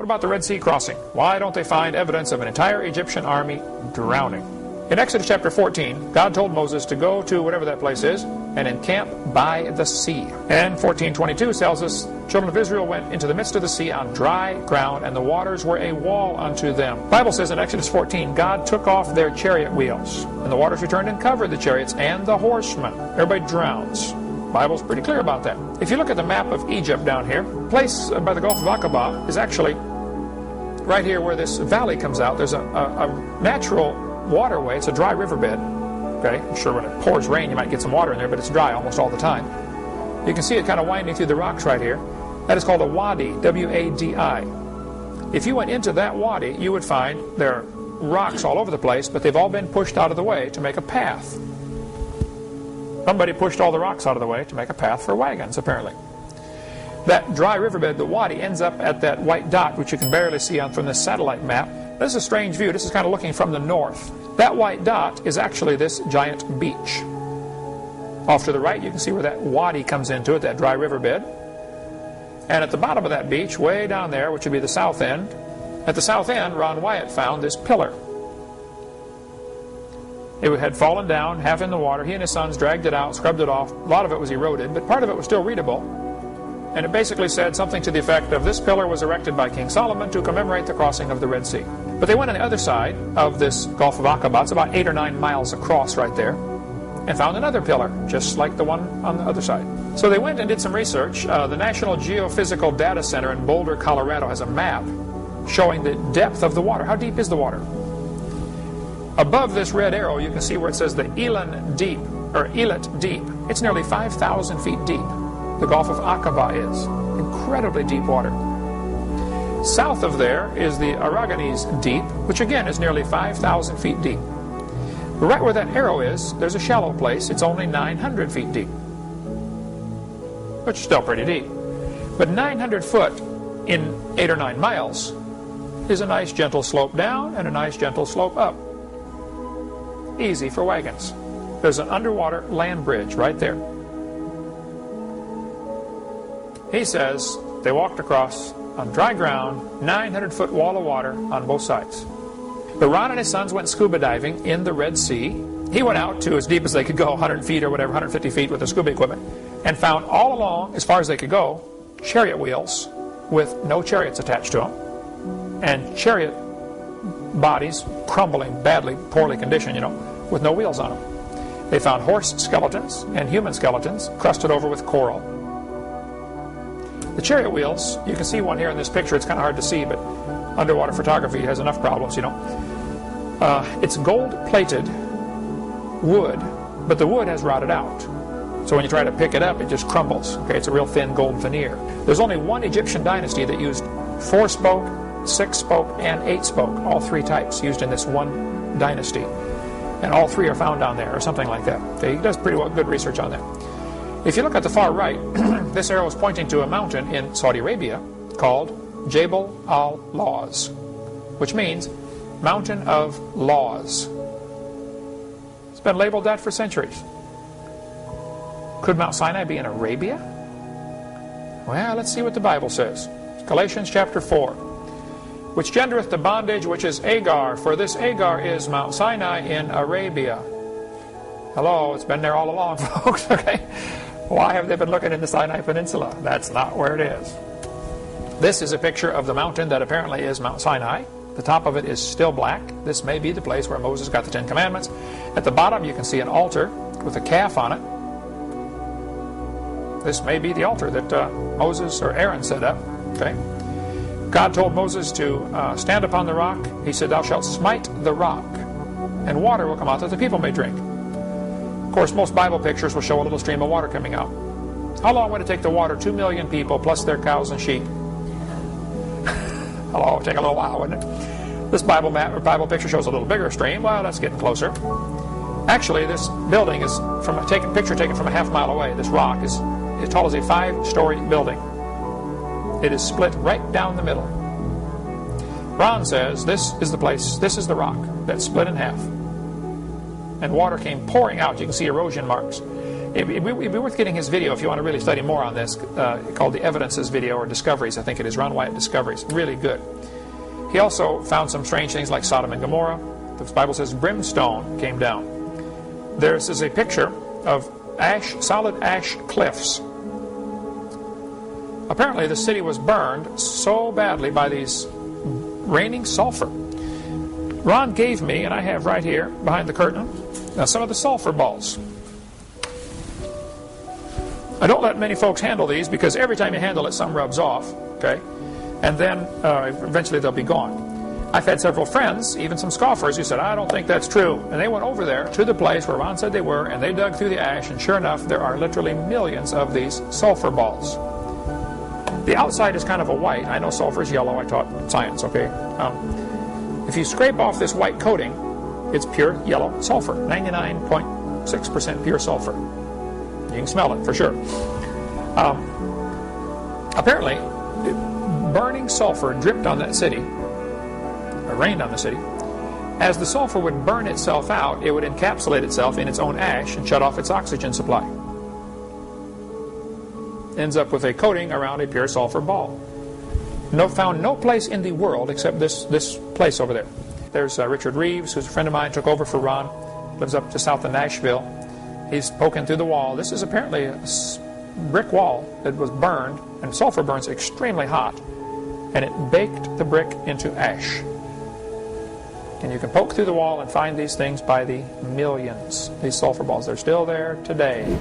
What about the Red Sea crossing? Why don't they find evidence of an entire Egyptian army drowning? In Exodus chapter 14, God told Moses to go to whatever that place is and encamp by the sea. And 14:22 tells us, children of Israel went into the midst of the sea on dry ground, and the waters were a wall unto them. The Bible says in Exodus 14, God took off their chariot wheels, and the waters returned and covered the chariots and the horsemen. Everybody drowns. The Bible's pretty clear about that. If you look at the map of Egypt down here, the place by the Gulf of Aqaba is actually right here where this valley comes out. There's a natural waterway. It's a dry riverbed. Okay, I'm sure when it pours rain you might get some water in there, but it's dry almost all the time. You can see it kind of winding through the rocks right here. That is called a wadi, W-A-D-I. If you went into that wadi, you would find there are rocks all over the place, but they've all been pushed out of the way to make a path. Somebody pushed all the rocks out of the way to make a path for wagons, apparently. That dry riverbed, the wadi, ends up at that white dot, which you can barely see from this satellite map. This is a strange view. This is kind of looking from the north. That white dot is actually this giant beach. Off to the right, you can see where that wadi comes into it, that dry riverbed. And at the bottom of that beach, way down there, which would be the south end, at the south end, Ron Wyatt found this pillar. It had fallen down, half in the water. He and his sons dragged it out, scrubbed it off. A lot of it was eroded, but part of it was still readable. And it basically said something to the effect of, this pillar was erected by King Solomon to commemorate the crossing of the Red Sea. But they went on the other side of this Gulf of Aqaba, it's about 8 or 9 miles across right there, and found another pillar, just like the one on the other side. So they went and did some research. The National Geophysical Data Center in Boulder, Colorado has a map showing the depth of the water. How deep is the water? Above this red arrow, you can see where it says the Elan Deep, or Elat Deep. It's nearly 5,000 feet deep. The Gulf of Aqaba is. Incredibly deep water. South of there is the Aragonese Deep, which again is nearly 5,000 feet deep. But right where that arrow is, there's a shallow place. It's only 900 feet deep, which is still pretty deep. But 900 foot in 8 or 9 miles is a nice gentle slope down and a nice gentle slope up. Easy for wagons. There's an underwater land bridge right there. He says they walked across on dry ground, 900-foot wall of water on both sides. But Ron and his sons went scuba diving in the Red Sea. He went out to as deep as they could go, 100 feet or whatever, 150 feet with the scuba equipment, and found all along, as far as they could go, chariot wheels with no chariots attached to them, and chariot bodies crumbling badly, poorly conditioned, with no wheels on them. They found horse skeletons and human skeletons crusted over with coral. The chariot wheels, you can see one here in this picture. It's kind of hard to see, but underwater photography has enough problems, It's gold-plated wood, but the wood has rotted out. So when you try to pick it up, it just crumbles. Okay, it's a real thin gold veneer. There's only one Egyptian dynasty that used 4-spoke, 6-spoke, and 8-spoke, all 3 types used in this one dynasty. And all 3 are found down there, or something like that. Okay, he does pretty good research on that. If you look at the far right, this arrow is pointing to a mountain in Saudi Arabia called 𝗙𝗿𝗲𝗀, which means Mountain of Laws. It's been labeled that for centuries. Could Mount Sinai be in Arabia? Well, let's see what the Bible says. Galatians chapter 4. Which gendereth the bondage which is Agar, for this Agar is Mount Sinai in Arabia. Hello, it's been there all along, folks, okay? Why have they been looking in the Sinai Peninsula? That's not where it is. This is a picture of the mountain that apparently is Mount Sinai. The top of it is still black. This may be the place where Moses got the 10 Commandments. At the bottom you can see an altar with a calf on it. This may be the altar that Moses or Aaron set up. Okay. God told Moses to stand upon the rock. He said, "Thou shalt smite the rock, and water will come out that the people may drink." Of course, most Bible pictures will show a little stream of water coming out. How long would it take to water 2 million people plus their cows and sheep? Hello, it would take a little while, wouldn't it? This Bible picture shows a little bigger stream. Well, that's getting closer. Actually, this building is from a picture taken from a half-mile away. This rock is as tall as a 5-story building. It is split right down the middle. Ron says this is the place, this is the rock that's split in half. And water came pouring out. You can see erosion marks. It'd be worth getting his video if you want to really study more on this, called the Evidences video, or Discoveries, I think it is. Ron Wyatt Discoveries. Really good. He also found some strange things like Sodom and Gomorrah. The Bible says brimstone came down. This is a picture of solid ash cliffs. Apparently the city was burned so badly by these raining sulfur. Ron gave me, and I have right here behind the curtain, some of the sulfur balls. I don't let many folks handle these because every time you handle it, something rubs off, okay? And then eventually they'll be gone. I've had several friends, even some scoffers, who said, I don't think that's true. And they went over there to the place where Ron said they were, and they dug through the ash, and sure enough, there are literally millions of these sulfur balls. The outside is kind of a white. I know sulfur is yellow. I taught science, okay? If you scrape off this white coating, it's pure yellow sulfur, 99.6% pure sulfur. You can smell it for sure. Apparently, burning sulfur dripped on that city, or rained on the city. As the sulfur would burn itself out, it would encapsulate itself in its own ash and shut off its oxygen supply. Ends up with a coating around a pure sulfur ball. Found no place in the world except this place over there. There's Richard Reeves, who's a friend of mine, took over for Ron, lives up just south of Nashville. He's poking through the wall. This is apparently a brick wall that was burned, and sulfur burns extremely hot, and it baked the brick into ash. And you can poke through the wall and find these things by the millions, these sulfur balls. They're still there today.